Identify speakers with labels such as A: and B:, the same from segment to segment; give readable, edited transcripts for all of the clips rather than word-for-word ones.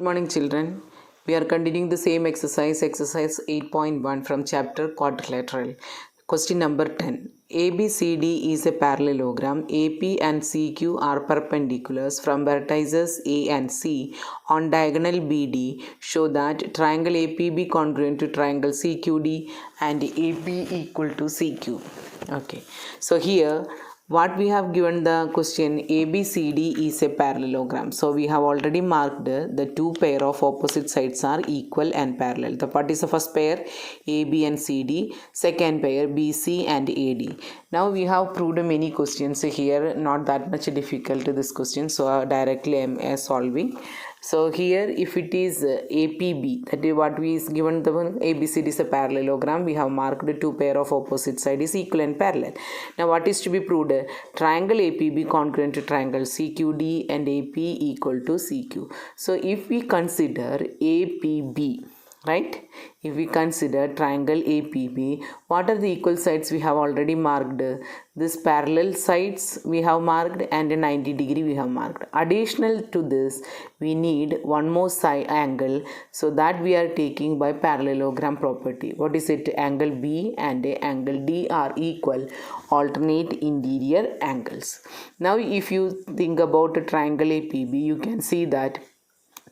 A: Good morning, children. We are continuing the same exercise 8.1 from chapter quadrilateral. Question number 10. ABCD is a parallelogram. AP and CQ are perpendiculars from vertices A and C on diagonal BD. Show that triangle APB congruent to triangle CQD and AB equal to CQ. Okay. So here what we have given the question ABCD is a parallelogram. So we have already marked the two pair of opposite sides are equal and parallel. The what is the first pair? AB and CD. Second pair BC and AD. Now we have proved many questions here, not that much difficult this question. So directly I am solving. So here if it is APB, that is what we is given the one ABCD is a parallelogram. We have marked two pair of opposite side is equal and parallel. Now what is to be proved? Triangle APB congruent to triangle CQD and AP equal to CQ. So if we consider APB, right, if we consider triangle APB, what are the equal sides we have already marked? This parallel sides we have marked and a 90 degree we have marked. Additional to this we need one more side angle, so that we are taking by parallelogram property. What is it? Angle B and angle D are equal, alternate interior angles. Now if you think about a triangle APB, you can see that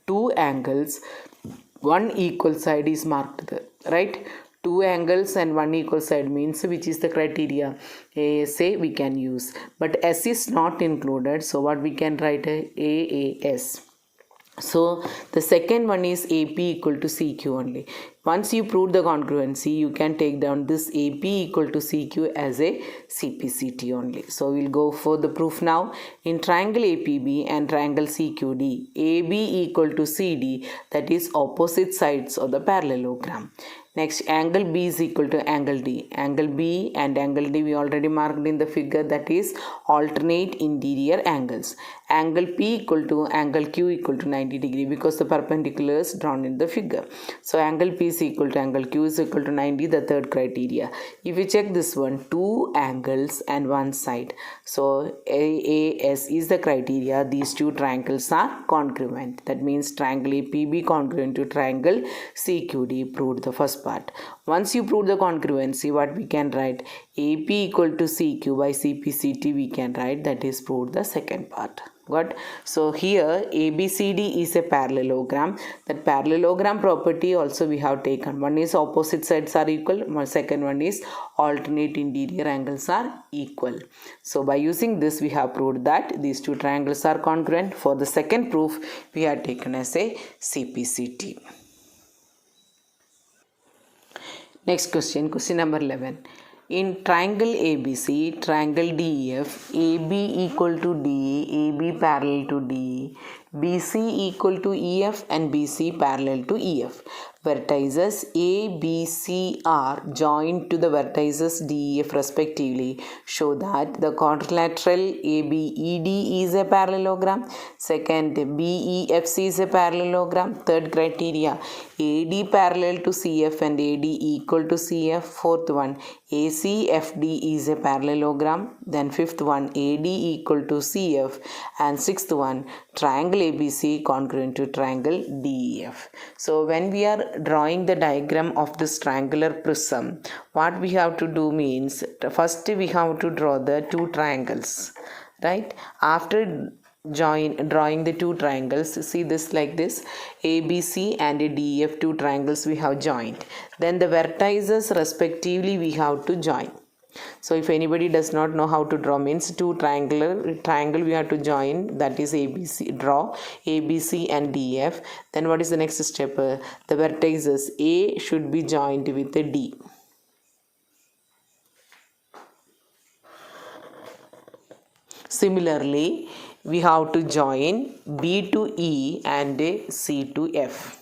A: two angles, one equal side is marked there, right? Two angles and one equal side means which is the criteria? ASA we can use, but S is not included, so what we can write? AAS. So the second one is AP equal to CQ only. Once you prove the congruency, you can take down this AP equal to CQ as a CPCT only. So we'll go for the proof now. In triangle APB and triangle CQD, AB equal to CD, that is opposite sides of the parallelogram. Next, angle B is equal to angle D. Angle B and angle D we already marked in the figure, that is alternate interior angles. Angle P equal to angle Q equal to 90 degree because the perpendicular is drawn in the figure. So angle P is equal to angle Q is equal to 90, the third criteria. If you check this one, two angles and one side. So AAS is the criteria. These two triangles are congruent. That means triangle APB congruent to triangle CQD. Proved the first part. Once you prove the congruency, what we can write? AP equal to CQ by CPCT we can write, that is proved the second part. Got? So here ABCD is a parallelogram. That parallelogram property also we have taken. One is opposite sides are equal. Second one is alternate interior angles are equal. So by using this we have proved that these two triangles are congruent. For the second proof we have taken as a CPCT. Next question, question number 11. In triangle ABC, triangle DEF, AB equal to DE, AB parallel to DE, BC equal to EF and BC parallel to EF. Vertices A, B, C are joined to the vertices D, F respectively. Show that the quadrilateral ABED is a parallelogram. Second, BEFC is a parallelogram. Third criteria, AD parallel to CF and AD equal to CF. Fourth one, ACFD is a parallelogram. Then fifth one, AD equal to CF. And sixth one, triangle ABC congruent to triangle DEF. So when we are drawing the diagram of this triangular prism, what we have to do means, first we have to draw the two triangles, right? After drawing the two triangles, see this like this, ABC and DEF, two triangles we have joined. Then the vertices respectively we have to join. So if anybody does not know how to draw, means two triangle we have to join, that is ABC, draw ABC and DF. Then what is the next step? The vertices A should be joined with the D. Similarly, we have to join B to E and C to F.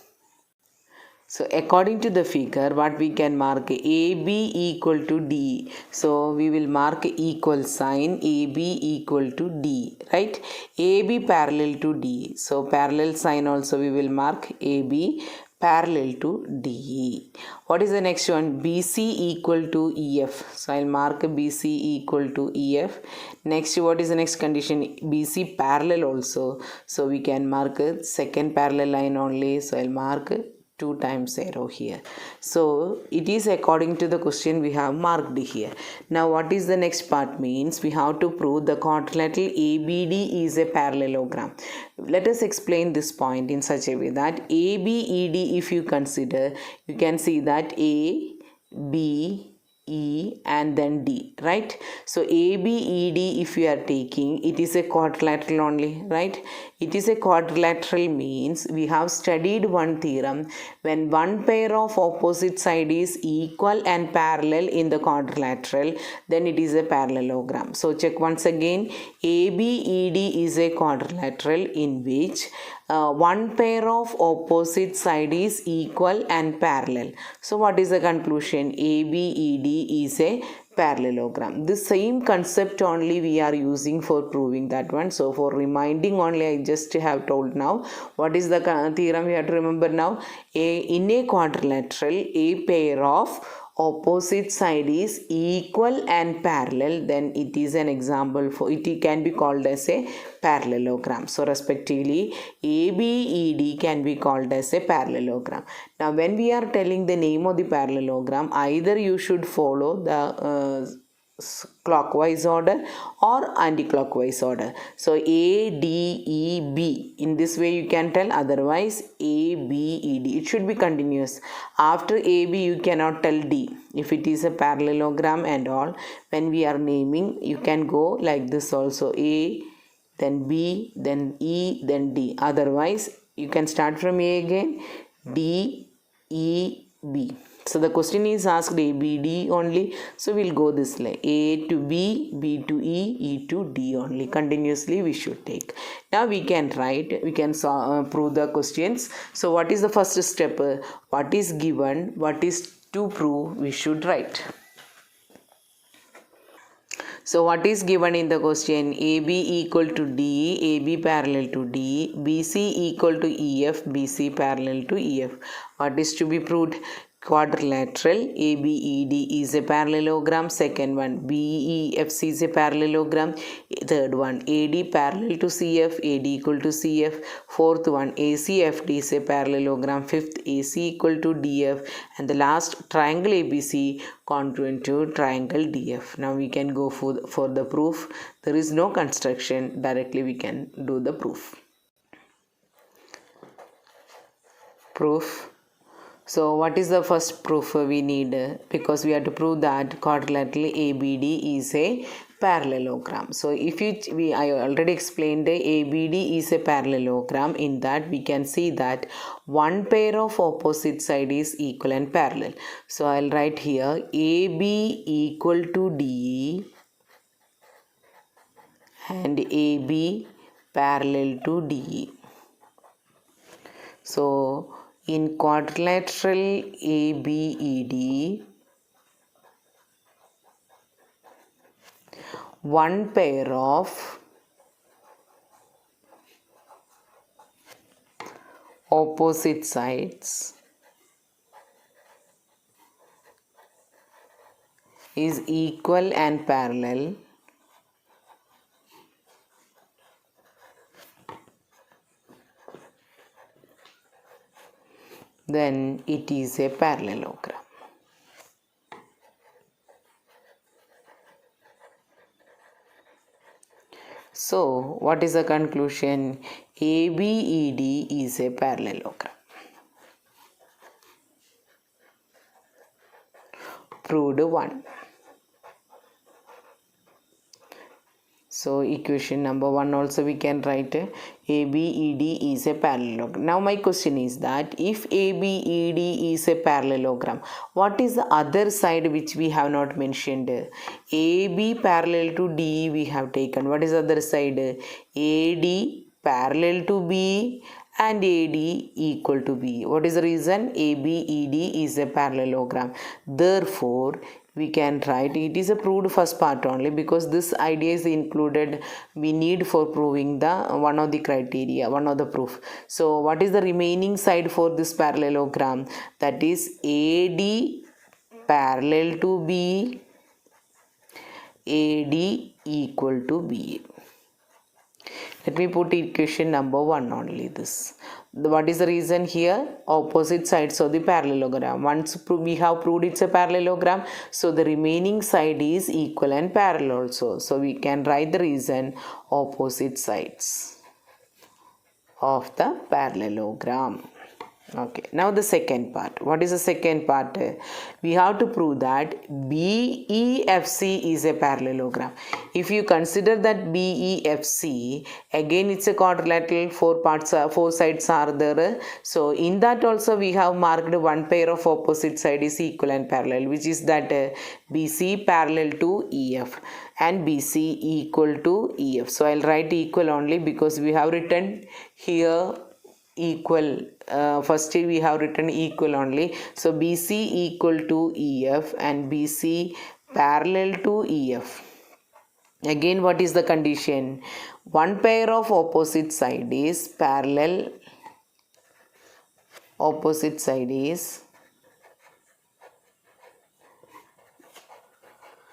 A: So according to the figure, what we can mark? AB equal to D. So we will mark equal sign, AB equal to D, right? AB parallel to D. So parallel sign also we will mark AB parallel to DE. What is the next one? BC equal to EF. So I'll mark BC equal to EF. Next, what is the next condition? BC parallel also. So we can mark a second parallel line only. So I'll mark 2 times arrow here. So it is according to the question we have marked here. Now what is the next part? Means we have to prove the quadrilateral ABD is a parallelogram. Let us explain this point in such a way that ABED, if you consider, you can see that A, B, E and then D, right? So ABED, if you are taking, it is a quadrilateral only, right? It is a quadrilateral means we have studied one theorem. When one pair of opposite side is equal and parallel in the quadrilateral, then it is a parallelogram. So check once again. ABED is a quadrilateral in which one pair of opposite side is equal and parallel. So what is the conclusion? ABED is a parallelogram. The same concept only we are using for proving that one. So for reminding only, I just have told now what is the theorem we have to remember now. In a quadrilateral, a pair of opposite side is equal and parallel, then it is an example for it can be called as a parallelogram. So respectively ABED can be called as a parallelogram. Now when we are telling the name of the parallelogram, either you should follow the clockwise order or anti-clockwise order. So A, D, E, B. In this way you can tell, otherwise A, B, E, D. It should be continuous. After A, B you cannot tell D. If it is a parallelogram and all, when we are naming, you can go like this also. A, then B, then E, then D. Otherwise you can start from A again, D, E, B. So the question is asked ABD only. So we'll go this way. A to B, B to E, E to D only. Continuously we should take. Now we can write, we can prove the questions. So what is the first step? What is given, what is to prove, we should write. So what is given in the question? AB equal to D, AB parallel to D, BC equal to EF, BC parallel to EF. What is to be proved? Quadrilateral ABED is a parallelogram. Second one, BEFC is a parallelogram. Third one, AD parallel to CF, AD equal to CF. Fourth one, ACFD is a parallelogram. Fifth, AC equal to DF. And the last, triangle ABC congruent to triangle DF. Now we can go for the proof. There is no construction. Directly we can do the proof. Proof. So what is the first proof we need? Because we have to prove that quadrilateral ABD is a parallelogram. So if I already explained ABD is a parallelogram. In that we can see that one pair of opposite side is equal and parallel. So I'll write here AB equal to DE and AB parallel to DE. So in quadrilateral ABED, one pair of opposite sides is equal and parallel. Then it is a parallelogram. So what is the conclusion? ABED is a parallelogram. Proved 1. So equation number 1 also we can write ABED is a parallelogram. Now my question is that if ABED is a parallelogram, what is the other side which we have not mentioned? AB parallel to DE we have taken. What is the other side? AD parallel to B and AD equal to B. What is the reason? ABED is a parallelogram. Therefore, we can write it is a proved first part only, because this idea is included we need for proving the one of the criteria, one of the proof. So what is the remaining side for this parallelogram? That is AD parallel to B, AD equal to BA. Let me put equation number 1 only this. What is the reason here? Opposite sides of the parallelogram. Once we have proved it's a parallelogram, so the remaining side is equal and parallel also. So we can write the reason opposite sides of the parallelogram. Okay, now the second part. What is the second part? We have to prove that BEFC is a parallelogram. If you consider that BEFC, again it's a quadrilateral, four sides are there. So in that also we have marked one pair of opposite side is equal and parallel, which is that BC parallel to EF and BC equal to EF. So I'll write equal only because we have written here equal. First we have written equal only. So BC equal to EF and BC parallel to EF. Again, what is the condition? One pair of opposite side is parallel. Opposite side is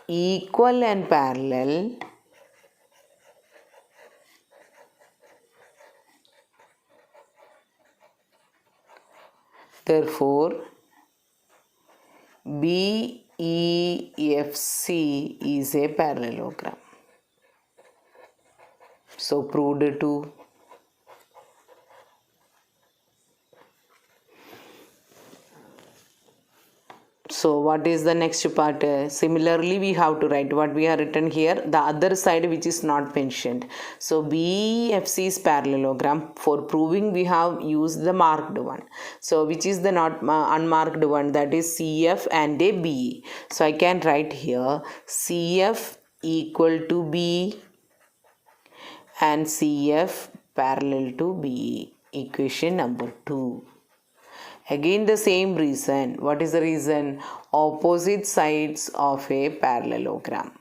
A: equal and parallel. Therefore, BEFC is a parallelogram. So proved to. So what is the next part? Similarly, we have to write what we have written here, the other side which is not mentioned. So BEFC is parallelogram. For proving we have used the marked one. So which is the not unmarked one, that is CF and a BE. So I can write here CF equal to B and CF parallel to BE. Equation number 2. Again the same reason. What is the reason? Opposite sides of a parallelogram.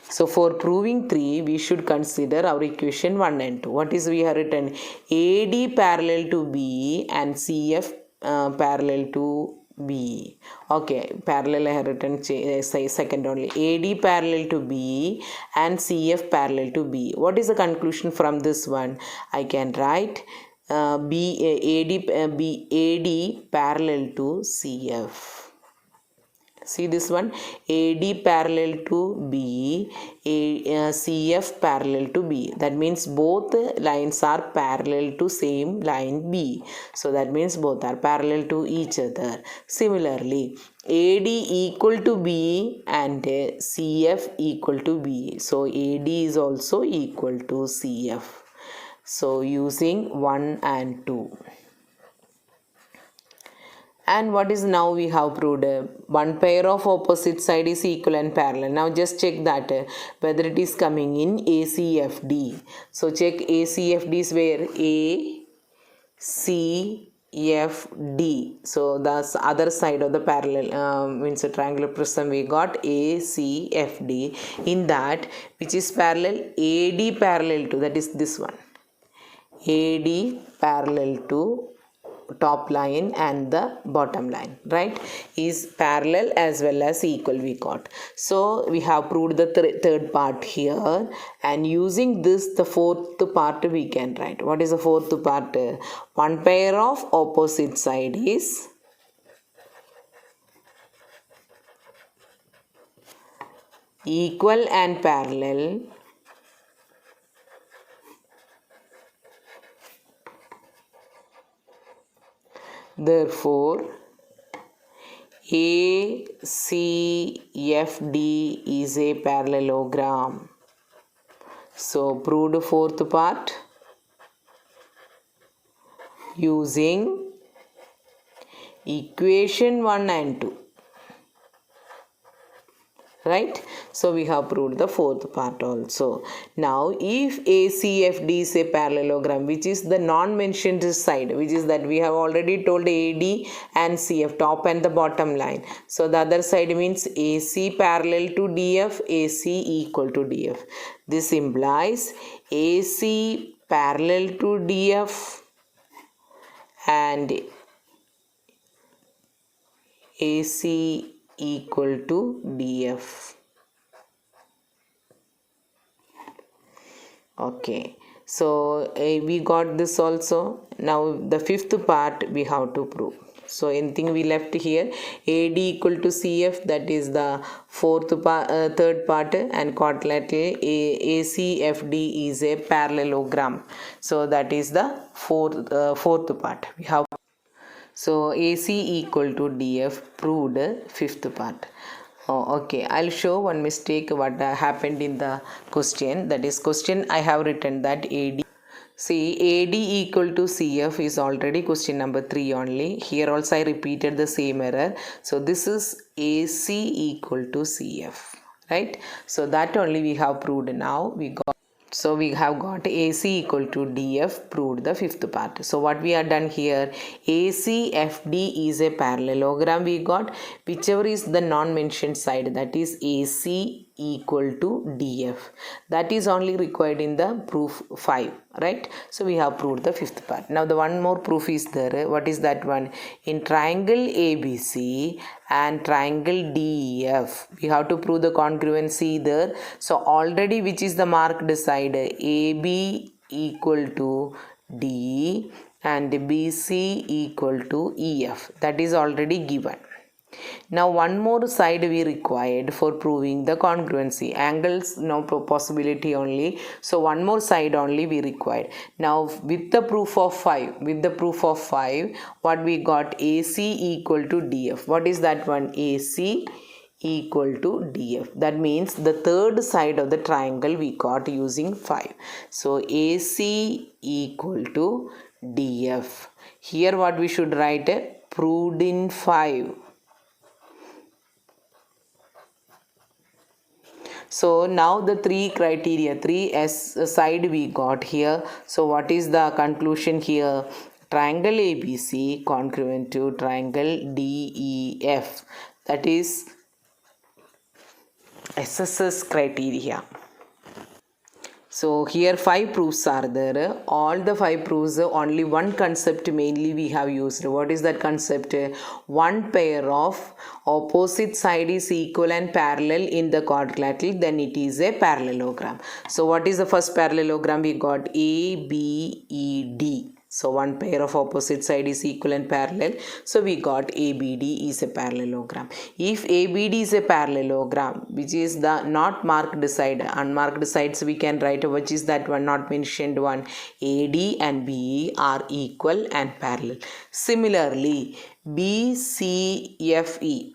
A: So for proving 3, we should consider our equation 1 and 2. What is we have written? AD parallel to B and CF parallel to B. Okay, parallel I have written say second only. AD parallel to B and CF parallel to B. What is the conclusion from this one? I can write AD parallel to CF. See this one, AD parallel to B, CF parallel to B. That means both lines are parallel to same line B. So that means both are parallel to each other. Similarly, AD equal to B and CF equal to B. So AD is also equal to CF. So using 1 and 2. And what is now we have proved? One pair of opposite side is equal and parallel. Now just check that whether it is coming in ACFD. So check ACFD is where? ACFD. So the other side of the parallel means a triangular prism, we got ACFD. In that, which is parallel? AD parallel to, that is this one. AD parallel to top line and the bottom line, right, is parallel as well as equal we got. So we have proved the third part here, and using this the fourth part we can write. What is the fourth part? One pair of opposite side is equal and parallel. Therefore, ACFD is a parallelogram. So, proved fourth part using equation 1 and 2. right? So we have proved the fourth part also. Now if ACFD is a parallelogram, which is the non-mentioned side, which is that we have already told AD and CF, top and the bottom line. So the other side means AC parallel to DF, AC equal to DF. This implies AC parallel to DF and AC equal to DF. Okay, so we got this also. Now the fifth part we have to prove. So anything we left here, AD equal to CF, that is the third part, and quadrilateral ACFD is a parallelogram. So that is the fourth part. We have. So AC equal to DF proved fifth part. Oh, okay, I'll show one mistake what happened in the question. That is question I have written that AD. See, AD equal to CF is already question number 3 only. Here also I repeated the same error. So this is AC equal to CF, right? So that only we have proved now. So we have got AC equal to DF proved the fifth part. So what we have done here, ACFD is a parallelogram we got, whichever is the non-mentioned side, that is AC equal to DF. That is only required in the proof 5, right? So we have proved the fifth part. Now the one more proof is there. What is that one? In triangle ABC and triangle DEF, we have to prove the congruency there. So already which is the marked side, AB equal to D and BC equal to EF, that is already given. Now one more side we required for proving the congruency. Angles no possibility only. So one more side only we required. Now with the proof of 5, what we got, AC equal to DF. What is that one? AC equal to DF. That means the third side of the triangle we got using 5. So AC equal to DF. Here what we should write? Proved in 5. So now the three criteria, 3S side we got here. So what is the conclusion here? Triangle ABC congruent to triangle DEF. That is SSS criteria. So here 5 proofs are there. All the 5 proofs, only one concept mainly we have used. What is that concept? One pair of opposite side is equal and parallel in the quadrilateral, then it is a parallelogram. So what is the first parallelogram we got? ABED. So one pair of opposite side is equal and parallel. So we got ABD is a parallelogram. If ABD is a parallelogram, which is the not marked side, unmarked sides we can write, which is that one not mentioned one, AD and BE are equal and parallel. Similarly, BCFE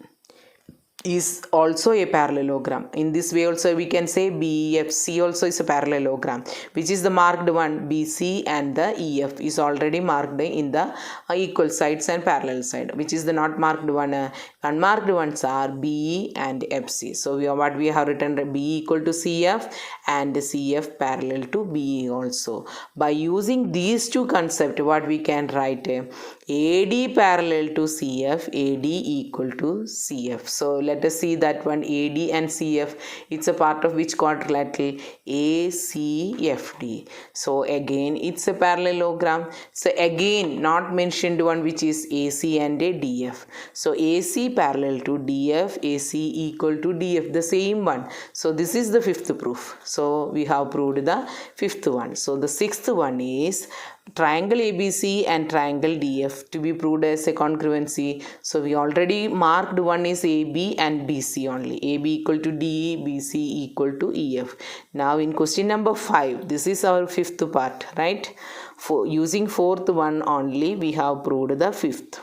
A: is also a parallelogram. In this way also we can say BFC also is a parallelogram, which is the marked one. BC and the EF is already marked in the equal sides and parallel side, which is the not marked one. Unmarked ones are BE and FC. So what we have written, BE equal to CF and CF parallel to BE also. By using these two concepts, what we can write, AD parallel to CF, AD equal to CF. So let us see that one, AD and CF, it's a part of which quadrilateral? ACFD. So again it's a parallelogram. So again not mentioned one, which is AC and a DF. So AC parallel to DF, AC equal to DF, the same one. So this is the fifth proof. So we have proved the fifth one. So the sixth one is triangle ABC and triangle DF to be proved as a congruency. So we already marked one is AB and BC only. AB equal to DE, BC equal to EF. Now in question number 5, this is our fifth part, right? For using fourth one only, we have proved the fifth.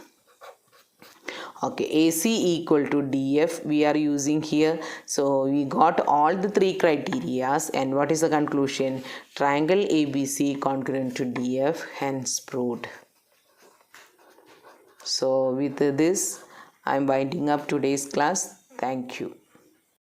A: Okay, AC equal to DF we are using here. So we got all the three criterias, and what is the conclusion? Triangle ABC congruent to DF, hence proved. So with this I am winding up today's class. Thank you.